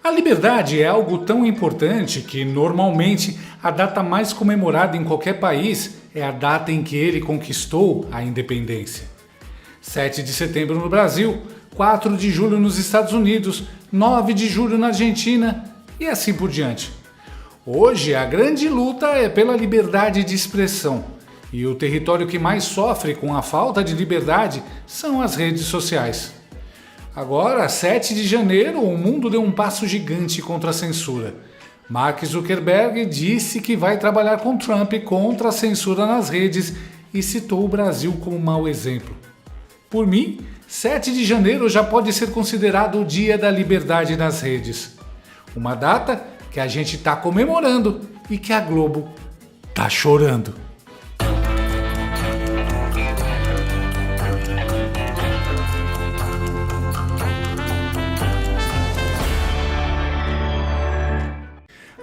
A liberdade é algo tão importante que, normalmente, a data mais comemorada em qualquer país é a data em que ele conquistou a independência. 7 de setembro no Brasil, 4 de julho nos Estados Unidos, 9 de julho na Argentina e assim por diante. Hoje, a grande luta é pela liberdade de expressão. E o território que mais sofre com a falta de liberdade são as redes sociais. Agora, 7 de janeiro, o mundo deu um passo gigante contra a censura. Mark Zuckerberg disse que vai trabalhar com Trump contra a censura nas redes e citou o Brasil como mau exemplo. Por mim, 7 de janeiro já pode ser considerado o Dia da Liberdade nas redes. Uma data que a gente está comemorando e que a Globo está chorando.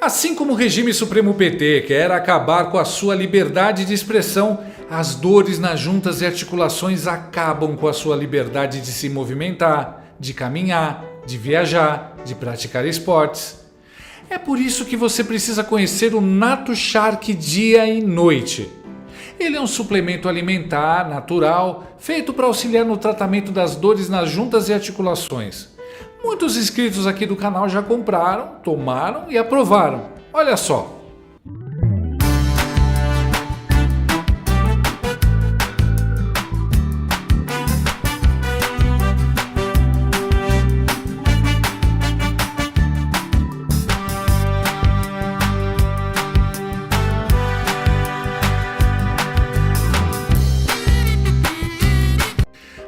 Assim como o regime supremo PT quer acabar com a sua liberdade de expressão, as dores nas juntas e articulações acabam com a sua liberdade de se movimentar, de caminhar, de viajar, de praticar esportes. É por isso que você precisa conhecer o NatoShark dia e noite. Ele é um suplemento alimentar natural feito para auxiliar no tratamento das dores nas juntas e articulações. Muitos inscritos aqui do canal já compraram, tomaram e aprovaram. Olha só!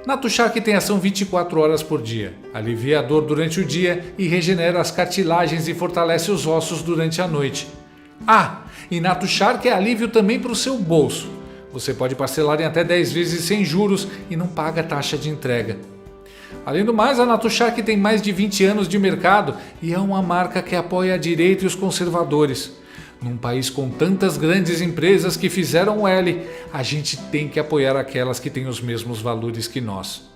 NatoShark tem ação 24 horas por dia, alivia a dor durante o dia e regenera as cartilagens e fortalece os ossos durante a noite. Ah, e NatoShark é alívio também para o seu bolso. Você pode parcelar em até 10 vezes sem juros e não paga taxa de entrega. Além do mais, a NatoShark tem mais de 20 anos de mercado e é uma marca que apoia a direita e os conservadores. Num país com tantas grandes empresas que fizeram o L, a gente tem que apoiar aquelas que têm os mesmos valores que nós.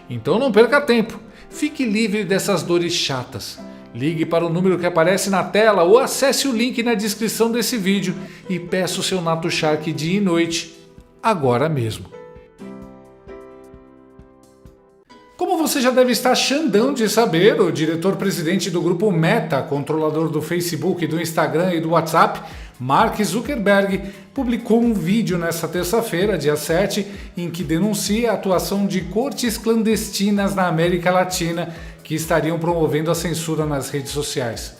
Então não perca tempo, fique livre dessas dores chatas. Ligue para o número que aparece na tela ou acesse o link na descrição desse vídeo e peça o seu NatoShark dia e noite, agora mesmo. Como você já deve estar chandão de saber, o diretor-presidente do grupo Meta, controlador do Facebook, do Instagram e do WhatsApp, Mark Zuckerberg, publicou um vídeo nesta terça-feira, dia 7, em que denuncia a atuação de cortes clandestinas na América Latina que estariam promovendo a censura nas redes sociais.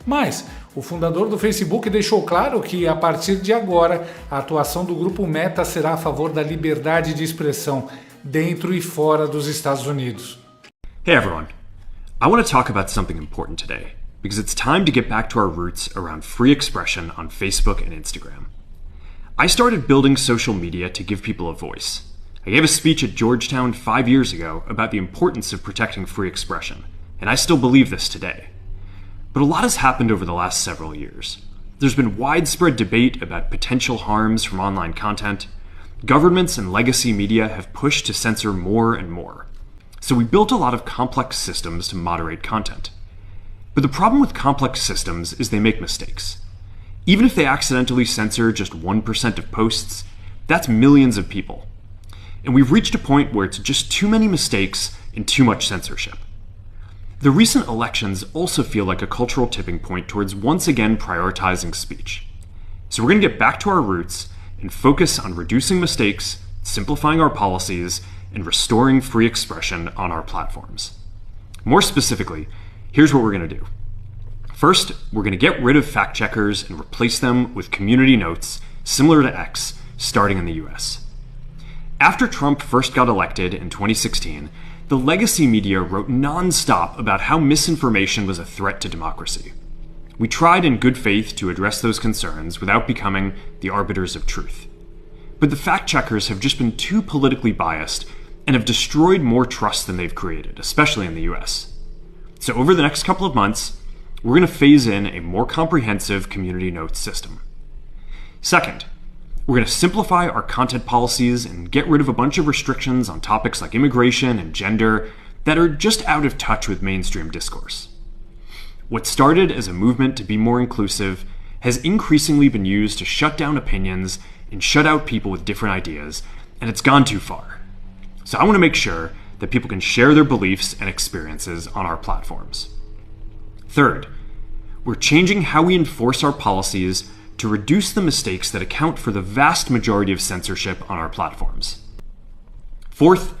Mas o fundador do Facebook deixou claro que, a partir de agora, a atuação do grupo Meta será a favor da liberdade de expressão, dentro e fora dos Estados Unidos. Hey everyone, I want to talk about something important today, because it's time to get back to our roots around free expression on Facebook and Instagram. I started building social media to give people a voice. I gave a speech at Georgetown 5 years ago about the importance of protecting free expression, and I still believe this today. But a lot has happened over the last several years. There's been widespread debate about potential harms from online content. Governments and legacy media have pushed to censor more and more. So we built a lot of complex systems to moderate content. But the problem with complex systems is they make mistakes. Even if they accidentally censor just 1% of posts, that's millions of people. And we've reached a point where it's just too many mistakes and too much censorship. The recent elections also feel like a cultural tipping point towards once again prioritizing speech. So we're going to get back to our roots and focus on reducing mistakes, simplifying our policies, and restoring free expression on our platforms. More specifically, here's what we're going to do. First, we're going to get rid of fact checkers and replace them with community notes, similar to X, starting in the US. After Trump first got elected in 2016, the legacy media wrote non-stop about how misinformation was a threat to democracy. We tried in good faith to address those concerns without becoming the arbiters of truth. But the fact-checkers have just been too politically biased and have destroyed more trust than they've created, especially in the US. So over the next couple of months, we're going to phase in a more comprehensive community notes system. Second, we're going to simplify our content policies and get rid of a bunch of restrictions on topics like immigration and gender that are just out of touch with mainstream discourse. What started as a movement to be more inclusive has increasingly been used to shut down opinions and shut out people with different ideas, and it's gone too far. So I want to make sure that people can share their beliefs and experiences on our platforms. Third, we're changing how we enforce our policies to reduce the mistakes that account for the vast majority of censorship on our platforms. Fourth,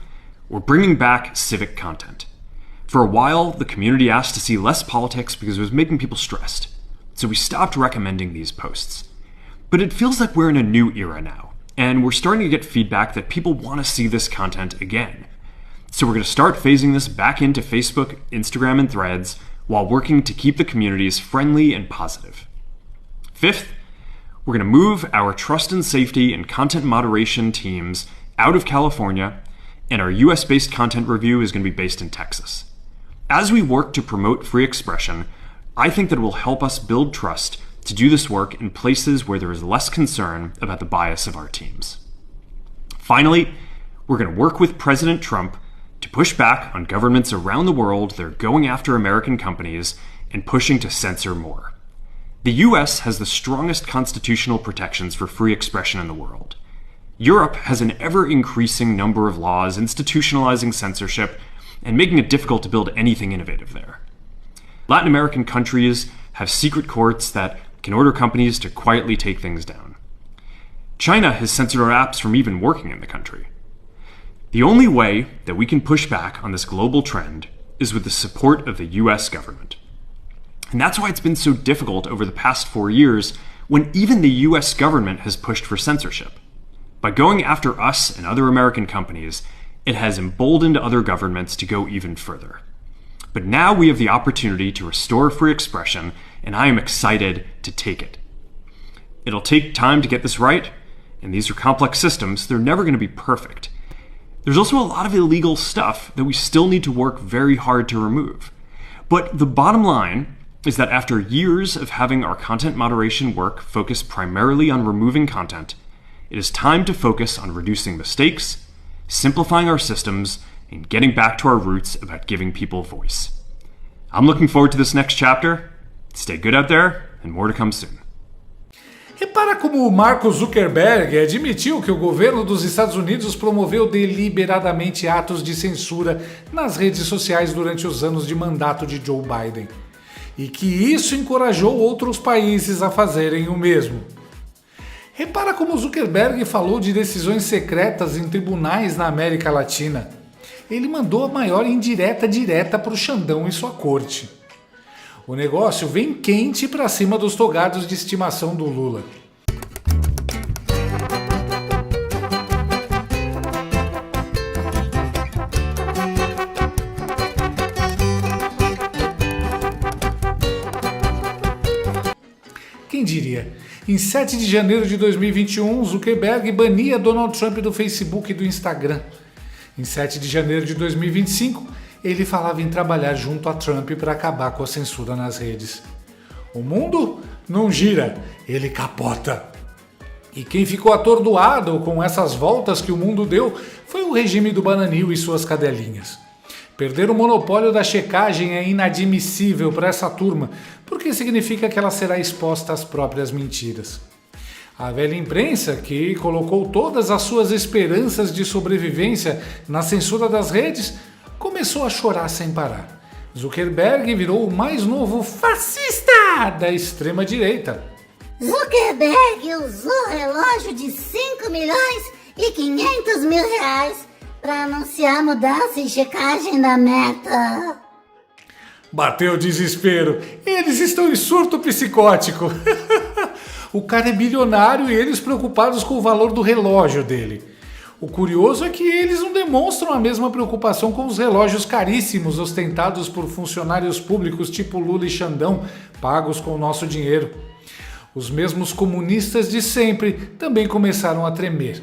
we're bringing back civic content. For a while, the community asked to see less politics because it was making people stressed, so we stopped recommending these posts. But it feels like we're in a new era now, and we're starting to get feedback that people want to see this content again. So we're going to start phasing this back into Facebook, Instagram, and Threads while working to keep the communities friendly and positive. Fifth, we're going to move our trust and safety and content moderation teams out of California, and our US-based content review is going to be based in Texas. As we work to promote free expression, I think that it will help us build trust to do this work in places where there is less concern about the bias of our teams. Finally, we're going to work with President Trump to push back on governments around the world that are going after American companies and pushing to censor more. The US has the strongest constitutional protections for free expression in the world. Europe has an ever-increasing number of laws institutionalizing censorship and making it difficult to build anything innovative there. Latin American countries have secret courts that can order companies to quietly take things down. China has censored our apps from even working in the country. The only way that we can push back on this global trend is with the support of the US government. And that's why it's been so difficult over the past 4 years when even the US government has pushed for censorship. By going after us and other American companies, it has emboldened other governments to go even further. But now we have the opportunity to restore free expression, and I am excited to take it. It'll take time to get this right, and these are complex systems. They're never going to be perfect. There's also a lot of illegal stuff that we still need to work very hard to remove. But the bottom line is that after years of having our content moderation work focus primarily on removing content, it is time to focus on reducing mistakes, simplifying our systems, and getting back to our roots about giving people voice. I'm looking forward to this next chapter. Stay good out there, and more to come soon. Repara como o Mark Zuckerberg admitiu que o governo dos Estados Unidos promoveu deliberadamente atos de censura nas redes sociais durante os anos de mandato de Joe Biden, e que isso encorajou outros países a fazerem o mesmo. Repara como Zuckerberg falou de decisões secretas em tribunais na América Latina. Ele mandou a maior indireta direta para o Xandão e sua corte. O negócio vem quente para cima dos togados de estimação do Lula. Quem diria? Em 7 de janeiro de 2021, Zuckerberg bania Donald Trump do Facebook e do Instagram. Em 7 de janeiro de 2025, ele falava em trabalhar junto a Trump para acabar com a censura nas redes. O mundo não gira, ele capota. E quem ficou atordoado com essas voltas que o mundo deu foi o regime do Bananil e suas cadelinhas. Perder o monopólio da checagem é inadmissível para essa turma, porque significa que ela será exposta às próprias mentiras. A velha imprensa, que colocou todas as suas esperanças de sobrevivência na censura das redes, começou a chorar sem parar. Zuckerberg virou o mais novo fascista da extrema-direita. Zuckerberg usou relógio de 5 milhões e 500 mil reais para anunciar mudança em checagem da Meta. Bateu o desespero. Eles estão em surto psicótico. O cara é bilionário e eles preocupados com o valor do relógio dele. O curioso é que eles não demonstram a mesma preocupação com os relógios caríssimos ostentados por funcionários públicos tipo Lula e Xandão, pagos com o nosso dinheiro. Os mesmos comunistas de sempre também começaram a tremer.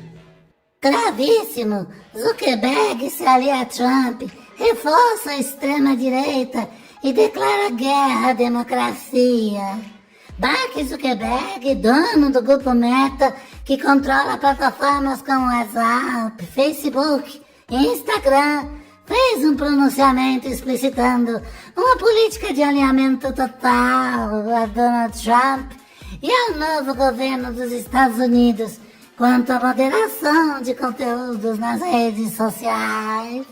Gravíssimo! Zuckerberg se alia a Trump, reforça a extrema-direita e declara guerra à democracia. Mark Zuckerberg, dono do grupo Meta, que controla plataformas como WhatsApp, Facebook e Instagram, fez um pronunciamento explicitando uma política de alinhamento total a Donald Trump e ao novo governo dos Estados Unidos quanto à moderação de conteúdos nas redes sociais.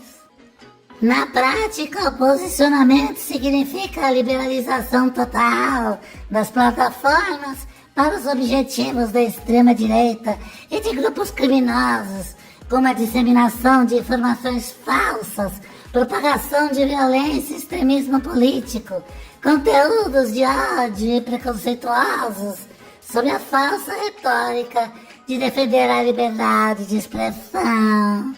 Na prática, o posicionamento significa a liberalização total das plataformas para os objetivos da extrema-direita e de grupos criminosos, como a disseminação de informações falsas, propagação de violência e extremismo político, conteúdos de ódio e preconceituosos, sob a falsa retórica de defender a liberdade de expressão.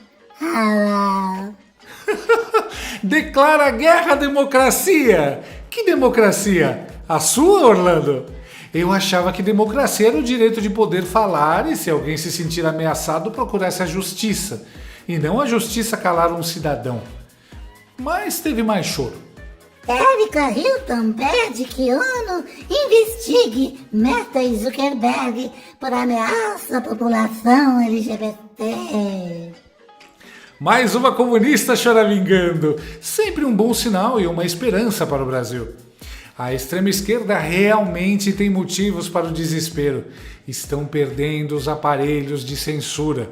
Declara guerra à democracia! Que democracia? A sua, Orlando? Eu achava que democracia era o direito de poder falar e, se alguém se sentir ameaçado, procurasse a justiça, e não a justiça calar um cidadão. Mas teve mais choro. Erika Hilton pede que ONU investigue Meta e Zuckerberg por ameaça à população LGBT. Mais uma comunista choramingando. Sempre um bom sinal e uma esperança para o Brasil. A extrema-esquerda realmente tem motivos para o desespero. Estão perdendo os aparelhos de censura.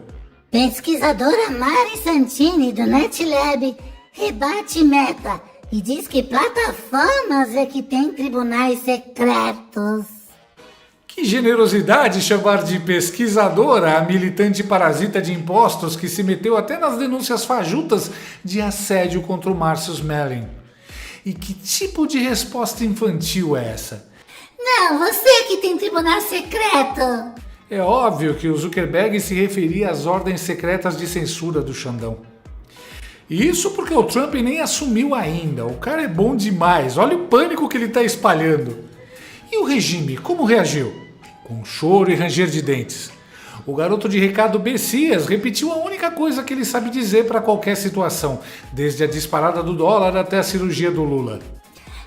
Pesquisadora Mari Santini, do NetLab, rebate Meta e diz que plataformas é que tem tribunais secretos. Que generosidade chamar de pesquisadora a militante parasita de impostos que se meteu até nas denúncias fajutas de assédio contra o Márcio Smelling. E que tipo de resposta infantil é essa? Não, você que tem tribunal secreto. É óbvio que o Zuckerberg se referia às ordens secretas de censura do Xandão. Isso porque o Trump nem assumiu ainda. O cara é bom demais. Olha o pânico que ele está espalhando. E o regime, como reagiu? Com choro e ranger de dentes. O garoto de recado Bessias repetiu a única coisa que ele sabe dizer para qualquer situação, desde a disparada do dólar até a cirurgia do Lula.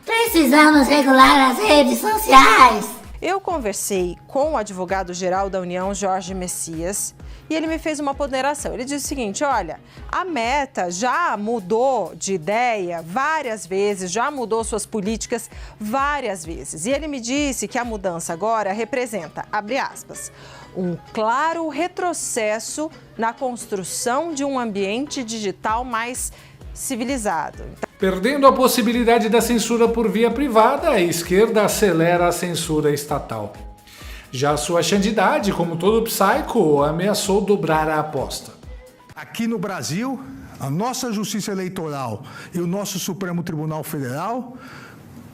Precisamos regular as redes sociais. Eu conversei com o advogado-geral da União, Jorge Messias, e ele me fez uma ponderação. Ele disse o seguinte, olha, a Meta já mudou de ideia várias vezes, já mudou suas políticas várias vezes. E ele me disse que a mudança agora representa, abre aspas, um claro retrocesso na construção de um ambiente digital mais civilizado. Perdendo a possibilidade da censura por via privada, a esquerda acelera a censura estatal. Já sua Xandidade, como todo psycho, ameaçou dobrar a aposta. Aqui no Brasil, a nossa Justiça Eleitoral e o nosso Supremo Tribunal Federal,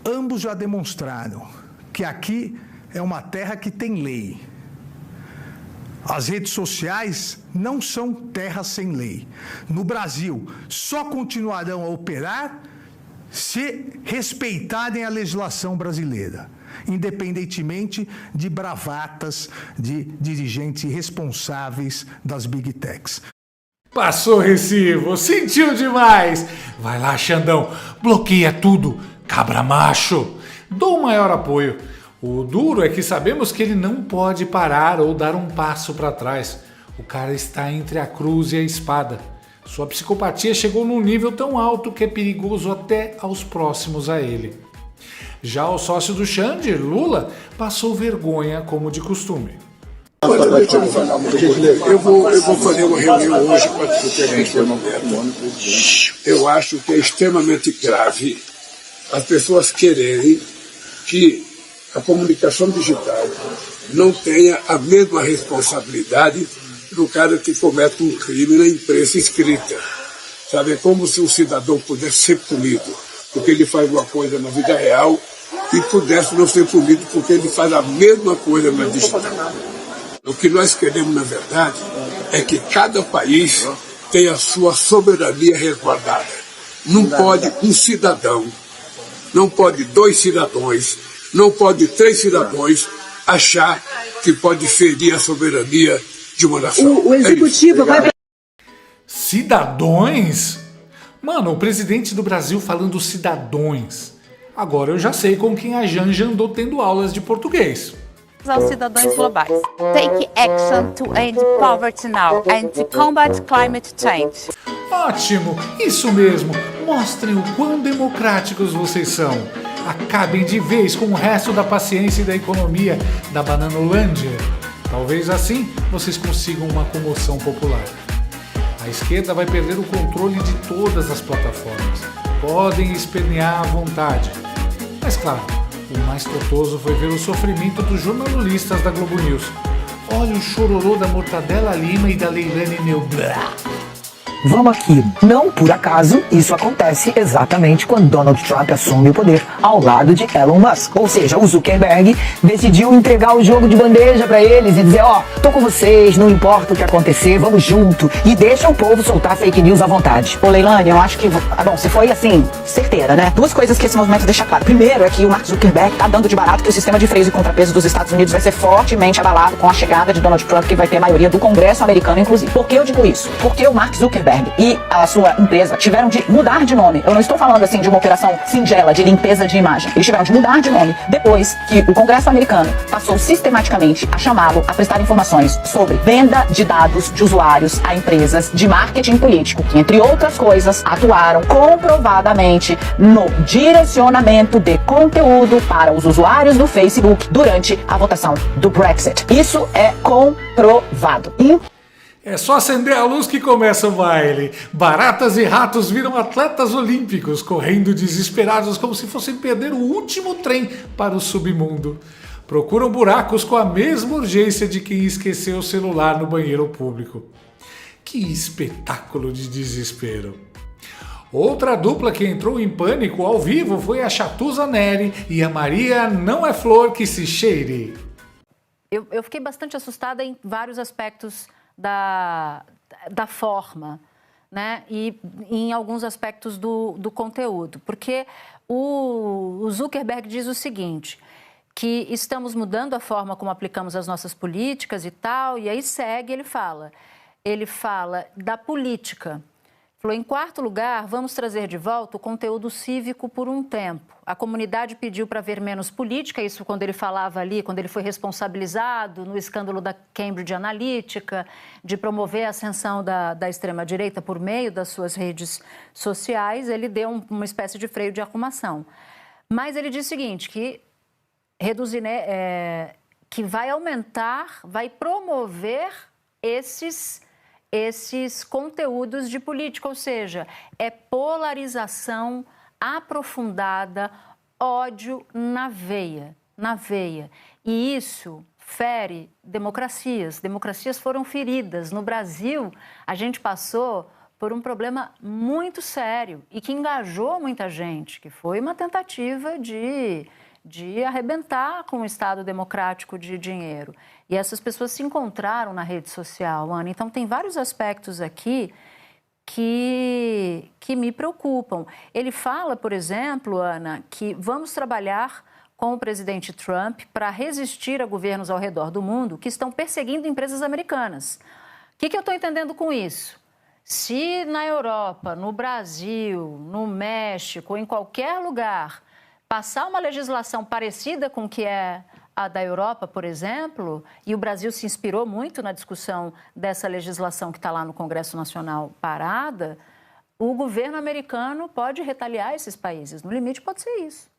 ambos já demonstraram que aqui é uma terra que tem lei. As redes sociais não são terras sem lei. No Brasil, só continuarão a operar se respeitarem a legislação brasileira, independentemente de bravatas de dirigentes irresponsáveis das Big Techs. Passou recibo, sentiu demais. Vai lá, Xandão, bloqueia tudo, cabra macho. Dou o maior apoio. O duro é que sabemos que ele não pode parar ou dar um passo para trás. O cara está entre a cruz e a espada. Sua psicopatia chegou num nível tão alto que é perigoso até aos próximos a ele. Já o sócio do Xande, Lula, passou vergonha como de costume. Eu vou fazer uma reunião hoje com a Secretaria Eu acho que é extremamente grave as pessoas quererem que a comunicação digital não tenha a mesma responsabilidade do cara que comete um crime na imprensa escrita. Sabe, é como se um cidadão pudesse ser punido porque ele faz uma coisa na vida real e pudesse não ser punido porque ele faz a mesma coisa na digital. O que nós queremos, na verdade, é que cada país tenha a sua soberania resguardada. Não pode um cidadão, não pode dois cidadãos, não pode três cidadãos achar que pode ferir a soberania de uma nação. O executivo vai... Cidadãos? Mano, o presidente do Brasil falando cidadãos. Agora eu já sei com quem a Janja andou tendo aulas de português. Aos cidadãos globais. Take action to end poverty now and to combat climate change. Ótimo, isso mesmo. Mostrem o quão democráticos vocês são. Acabem de vez com o resto da paciência e da economia da Bananolândia. Talvez assim vocês consigam uma comoção popular. A esquerda vai perder o controle de todas as plataformas. Podem espernear à vontade. Mas claro, o mais totoso foi ver o sofrimento dos jornalistas da Globo News. Olha o chororô da Mortadela Lima e da Leilane Neublah. Vamos aqui. Não por acaso, isso acontece exatamente quando Donald Trump assume o poder ao lado de Elon Musk. Ou seja, o Zuckerberg decidiu entregar o jogo de bandeja pra eles e dizer, tô com vocês, não importa o que acontecer, vamos junto. E deixa o povo soltar fake news à vontade. Ô Leilane, eu acho que... bom, você foi assim, certeira, né? Duas coisas que esse movimento deixa claro. Primeiro é que o Mark Zuckerberg tá dando de barato que o sistema de freios e contrapeso dos Estados Unidos vai ser fortemente abalado com a chegada de Donald Trump, que vai ter maioria do Congresso americano, inclusive. Por que eu digo isso? Porque o Mark Zuckerberg e a sua empresa tiveram de mudar de nome. Eu não estou falando assim de uma operação singela de limpeza de imagem. Eles tiveram de mudar de nome depois que o Congresso americano passou sistematicamente a chamá-lo a prestar informações sobre venda de dados de usuários a empresas de marketing político, que entre outras coisas atuaram comprovadamente no direcionamento de conteúdo para os usuários do Facebook durante a votação do Brexit. Isso é comprovado. É só acender a luz que começa o baile. Baratas e ratos viram atletas olímpicos, correndo desesperados como se fossem perder o último trem para o submundo. Procuram buracos com a mesma urgência de quem esqueceu o celular no banheiro público. Que espetáculo de desespero. Outra dupla que entrou em pânico ao vivo foi a Chatuza Neri e a Maria Não É Flor Que Se Cheire. Eu fiquei bastante assustada em vários aspectos da forma, né? E em alguns aspectos do conteúdo. Porque o Zuckerberg diz o seguinte, que estamos mudando a forma como aplicamos as nossas políticas e tal, e aí segue, ele fala da política. Falou, em quarto lugar, vamos trazer de volta o conteúdo cívico por um tempo. A comunidade pediu para ver menos política, isso quando ele falava ali, quando ele foi responsabilizado no escândalo da Cambridge Analytica, de promover a ascensão da extrema-direita por meio das suas redes sociais, ele deu uma espécie de freio de arrumação. Mas ele diz o seguinte, que reduzir, que vai aumentar, vai promover esses conteúdos de política, ou seja, é polarização aprofundada, ódio na veia. E isso fere democracias. Democracias foram feridas. No Brasil, a gente passou por um problema muito sério e que engajou muita gente, que foi uma tentativa de arrebentar com o Estado democrático de dinheiro. E essas pessoas se encontraram na rede social, Ana. Então, tem vários aspectos aqui que me preocupam. Ele fala, por exemplo, Ana, que vamos trabalhar com o presidente Trump para resistir a governos ao redor do mundo que estão perseguindo empresas americanas. O que eu estou entendendo com isso? Se na Europa, no Brasil, no México, em qualquer lugar, passar uma legislação parecida com o que é a da Europa, por exemplo, e o Brasil se inspirou muito na discussão dessa legislação que está lá no Congresso Nacional parada, o governo americano pode retaliar esses países. No limite, pode ser isso.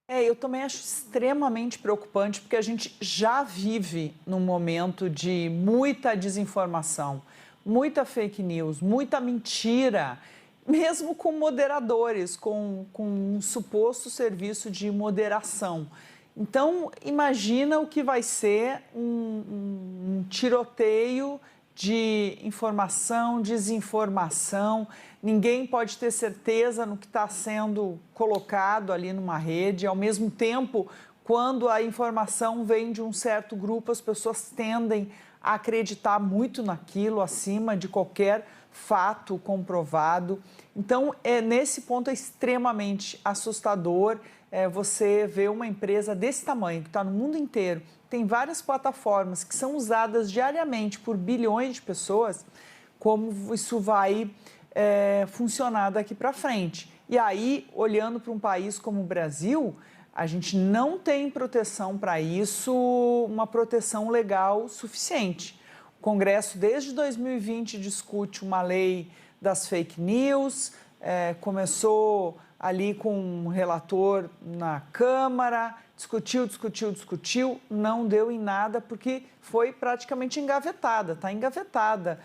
Eu também acho extremamente preocupante, porque a gente já vive num momento de muita desinformação, muita fake news, muita mentira, mesmo com moderadores, com um suposto serviço de moderação. Então, imagina o que vai ser um tiroteio de informação, desinformação. Ninguém pode ter certeza no que está sendo colocado ali numa rede. Ao mesmo tempo, quando a informação vem de um certo grupo, as pessoas tendem a acreditar muito naquilo, acima de qualquer fato comprovado. Então, nesse ponto é extremamente assustador você ver uma empresa desse tamanho, que está no mundo inteiro, tem várias plataformas que são usadas diariamente por bilhões de pessoas, como isso vai funcionar daqui para frente. E aí, olhando para um país como o Brasil, a gente não tem proteção para isso, uma proteção legal suficiente. O Congresso, desde 2020, discute uma lei das fake news, começou ali com um relator na Câmara, discutiu, não deu em nada porque foi praticamente engavetada, está engavetada.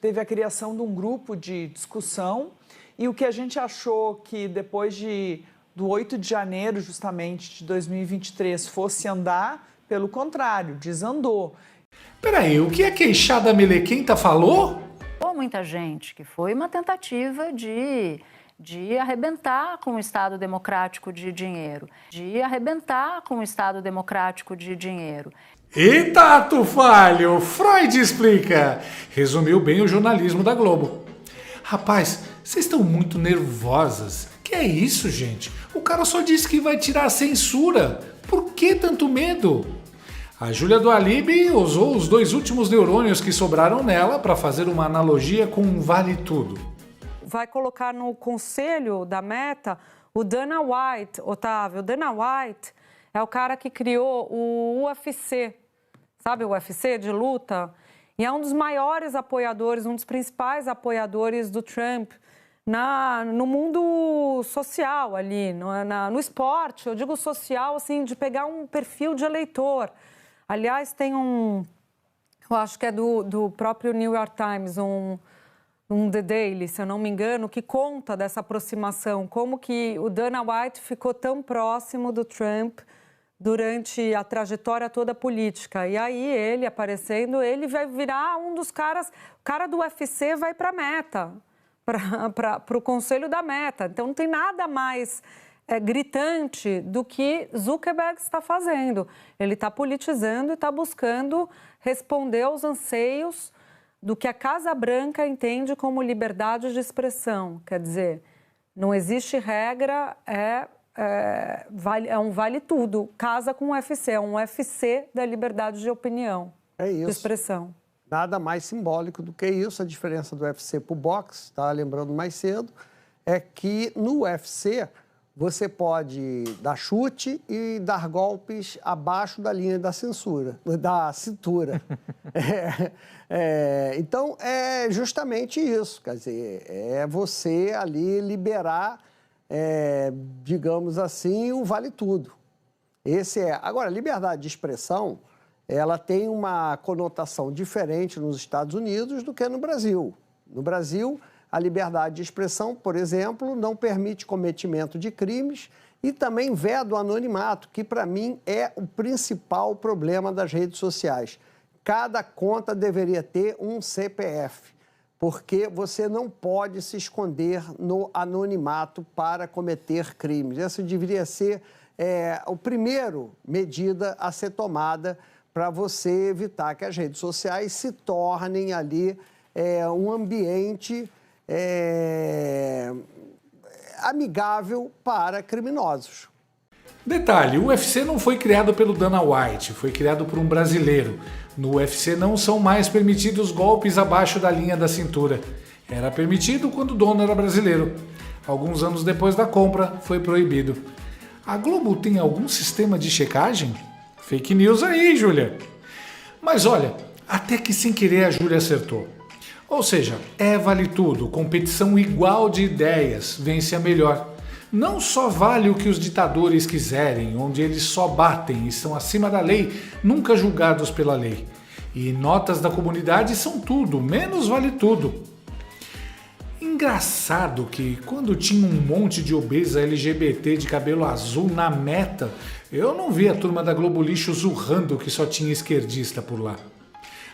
Teve a criação de um grupo de discussão e o que a gente achou que depois do 8 de janeiro, justamente, de 2023, fosse andar, pelo contrário, desandou. Peraí, o que a queixada melequenta falou? Muita gente que foi uma tentativa de arrebentar com o Estado democrático de dinheiro, Eita, ato falho! Freud explica! Resumiu bem o jornalismo da Globo. Rapaz, vocês estão muito nervosas. Que é isso, gente? O cara só disse que vai tirar a censura. Por que tanto medo? A Júlia do Alibi usou os 2 últimos neurônios que sobraram nela para fazer uma analogia com um vale tudo. Vai colocar no conselho da Meta o Dana White, Otávio. O Dana White é o cara que criou o UFC, sabe o UFC de luta? E é um dos maiores apoiadores, um dos principais apoiadores do Trump no mundo social ali, no esporte. Eu digo social, assim, de pegar um perfil de eleitor. Aliás, tem eu acho que é do próprio New York Times, um The Daily, se eu não me engano, que conta dessa aproximação, como que o Dana White ficou tão próximo do Trump durante a trajetória toda política. E aí ele aparecendo, ele vai virar um dos caras, o cara do UFC vai para a Meta, para o conselho da Meta. Então não tem nada mais gritante do que Zuckerberg está fazendo. Ele está politizando e está buscando responder aos anseios do que a Casa Branca entende como liberdade de expressão. Quer dizer, não existe regra, é um vale tudo. Casa com o UFC, é um UFC da liberdade de opinião, de expressão. Nada mais simbólico do que isso. A diferença do UFC para o boxe, estava lembrando mais cedo, é que no UFC você pode dar chute e dar golpes abaixo da linha da cintura. Então, é justamente isso. Quer dizer, é você ali liberar, digamos assim, o vale tudo. Agora, liberdade de expressão, ela tem uma conotação diferente nos Estados Unidos do que no Brasil. No Brasil, a liberdade de expressão, por exemplo, não permite cometimento de crimes e também veda o anonimato, que para mim é o principal problema das redes sociais. Cada conta deveria ter um CPF, porque você não pode se esconder no anonimato para cometer crimes. Essa deveria ser a primeira medida a ser tomada para você evitar que as redes sociais se tornem ali um ambiente amigável para criminosos. Detalhe, o UFC não foi criado pelo Dana White, foi criado por um brasileiro. No UFC não são mais permitidos golpes abaixo da linha da cintura. Era permitido quando o dono era brasileiro. Alguns anos depois da compra, foi proibido. A Globo tem algum sistema de checagem? Fake news aí, Júlia. Mas olha, até que sem querer a Júlia acertou. Ou seja, vale tudo, competição igual de ideias, vence a melhor. Não só vale o que os ditadores quiserem, onde eles só batem e são acima da lei, nunca julgados pela lei. E notas da comunidade são tudo, menos vale tudo. Engraçado que quando tinha um monte de obesa LGBT de cabelo azul na Meta, eu não vi a turma da Globo Lixo zurrando que só tinha esquerdista por lá.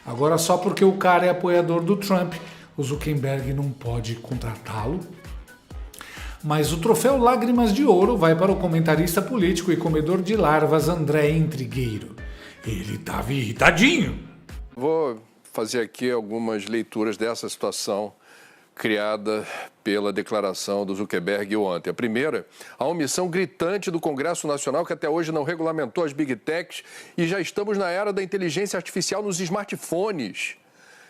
Agora só porque o cara é apoiador do Trump, o Zuckerberg não pode contratá-lo? Mas o troféu Lágrimas de Ouro vai para o comentarista político e comedor de larvas André Intrigueiro. Ele estava irritadinho. Vou fazer aqui algumas leituras dessa situação criada pela declaração do Zuckerberg ontem. A primeira, a omissão gritante do Congresso Nacional, que até hoje não regulamentou as Big Techs, e já estamos na era da inteligência artificial nos smartphones.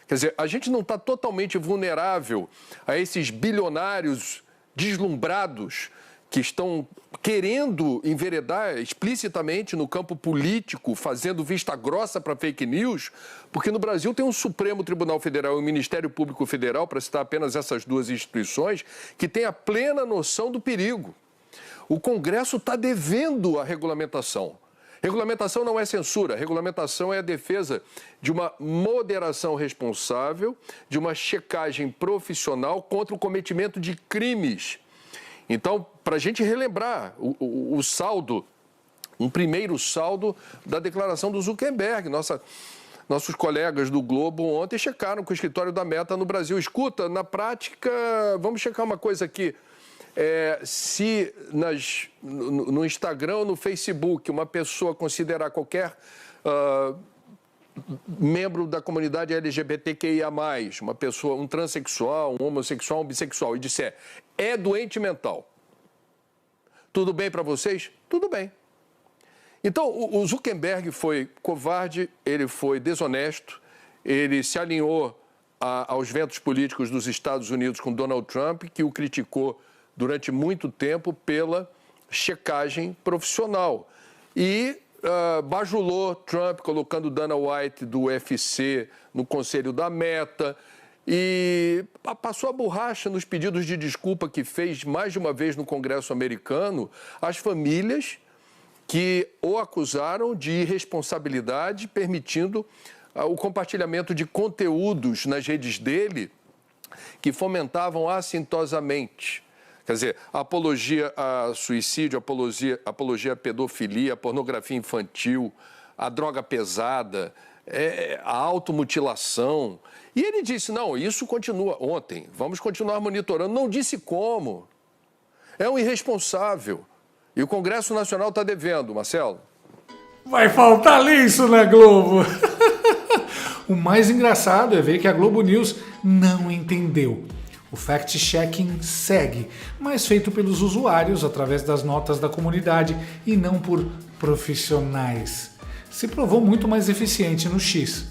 Quer dizer, a gente não está totalmente vulnerável a esses bilionários deslumbrados que estão querendo enveredar explicitamente no campo político, fazendo vista grossa para fake news, porque no Brasil tem um Supremo Tribunal Federal e um Ministério Público Federal, para citar apenas essas duas instituições, que têm a plena noção do perigo. O Congresso está devendo a regulamentação. Regulamentação não é censura, regulamentação é a defesa de uma moderação responsável, de uma checagem profissional contra o cometimento de crimes. Então, para a gente relembrar o saldo, um primeiro saldo da declaração do Zuckerberg. Nossos colegas do Globo ontem checaram com o escritório da Meta no Brasil. Escuta, na prática, vamos checar uma coisa aqui. Se no Instagram ou no Facebook uma pessoa considerar qualquer membro da comunidade LGBTQIA+, uma pessoa, um transexual, um homossexual, um bissexual, e disser é doente mental, tudo bem para vocês? Tudo bem. Então, o Zuckerberg foi covarde, ele foi desonesto, ele se alinhou aos ventos políticos dos Estados Unidos com Donald Trump, que o criticou durante muito tempo pela checagem profissional. E bajulou Trump, colocando Dana White do UFC no conselho da Meta, e passou a borracha nos pedidos de desculpa que fez mais de uma vez no Congresso americano às famílias que o acusaram de irresponsabilidade, permitindo o compartilhamento de conteúdos nas redes dele que fomentavam assintosamente. Quer dizer, a apologia a suicídio, apologia à pedofilia, a pornografia infantil, a droga pesada, a automutilação. E ele disse, não, isso continua ontem, vamos continuar monitorando. Não disse como. É um irresponsável. E o Congresso Nacional está devendo, Marcelo. Vai faltar isso na Globo. O mais engraçado é ver que a Globo News não entendeu. O fact-checking segue, mas feito pelos usuários através das notas da comunidade e não por profissionais. Se provou muito mais eficiente no X.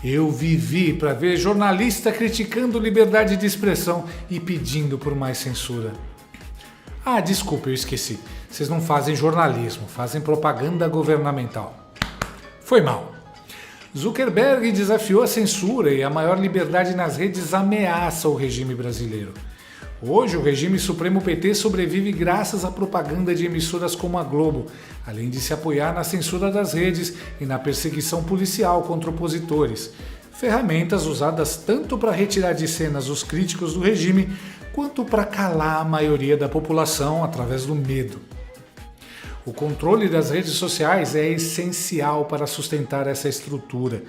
Eu vivi para ver jornalista criticando liberdade de expressão e pedindo por mais censura. Ah, desculpa, eu esqueci. Vocês não fazem jornalismo, fazem propaganda governamental. Foi mal. Zuckerberg desafiou a censura e a maior liberdade nas redes ameaça o regime brasileiro. Hoje, o regime Supremo PT sobrevive graças à propaganda de emissoras como a Globo, além de se apoiar na censura das redes e na perseguição policial contra opositores, ferramentas usadas tanto para retirar de cenas os críticos do regime, quanto para calar a maioria da população através do medo. O controle das redes sociais é essencial para sustentar essa estrutura,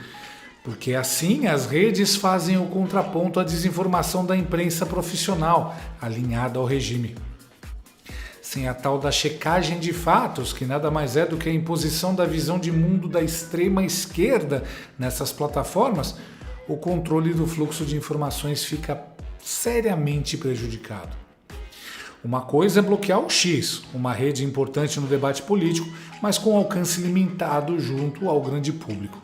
porque assim as redes fazem o contraponto à desinformação da imprensa profissional, alinhada ao regime. Sem a tal da checagem de fatos, que nada mais é do que a imposição da visão de mundo da extrema esquerda nessas plataformas, o controle do fluxo de informações fica seriamente prejudicado. Uma coisa é bloquear o X, uma rede importante no debate político, mas com alcance limitado junto ao grande público.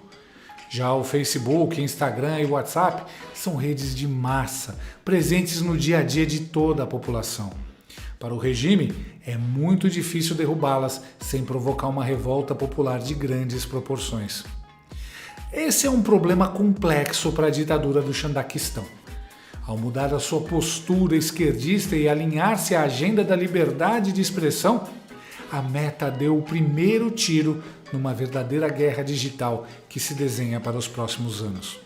Já o Facebook, Instagram e WhatsApp são redes de massa, presentes no dia a dia de toda a população. Para o regime, é muito difícil derrubá-las sem provocar uma revolta popular de grandes proporções. Esse é um problema complexo para a ditadura do Xandaquistão. Ao mudar a sua postura esquerdista e alinhar-se à agenda da liberdade de expressão, a Meta deu o primeiro tiro numa verdadeira guerra digital que se desenha para os próximos anos.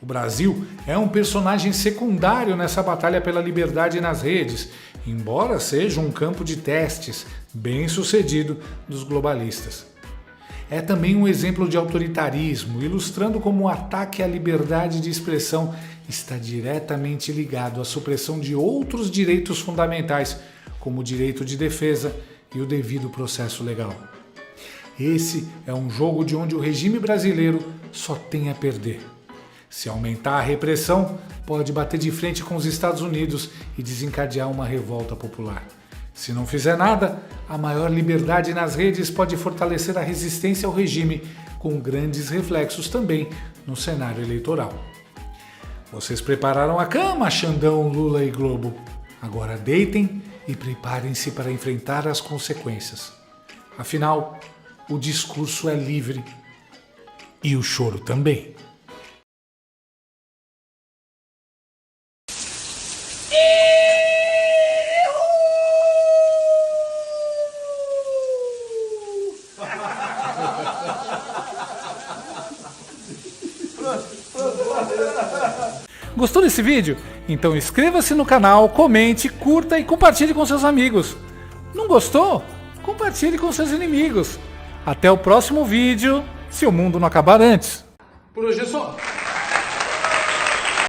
O Brasil é um personagem secundário nessa batalha pela liberdade nas redes, embora seja um campo de testes bem sucedido dos globalistas. É também um exemplo de autoritarismo, ilustrando como o ataque à liberdade de expressão está diretamente ligado à supressão de outros direitos fundamentais, como o direito de defesa e o devido processo legal. Esse é um jogo de onde o regime brasileiro só tem a perder. Se aumentar a repressão, pode bater de frente com os Estados Unidos e desencadear uma revolta popular. Se não fizer nada, a maior liberdade nas redes pode fortalecer a resistência ao regime, com grandes reflexos também no cenário eleitoral. Vocês prepararam a cama, Xandão, Lula e Globo. Agora deitem e preparem-se para enfrentar as consequências. Afinal, o discurso é livre e o choro também. Gostou desse vídeo? Então inscreva-se no canal, comente, curta e compartilhe com seus amigos. Não gostou? Compartilhe com seus inimigos. Até o próximo vídeo, se o mundo não acabar antes. Por hoje é só.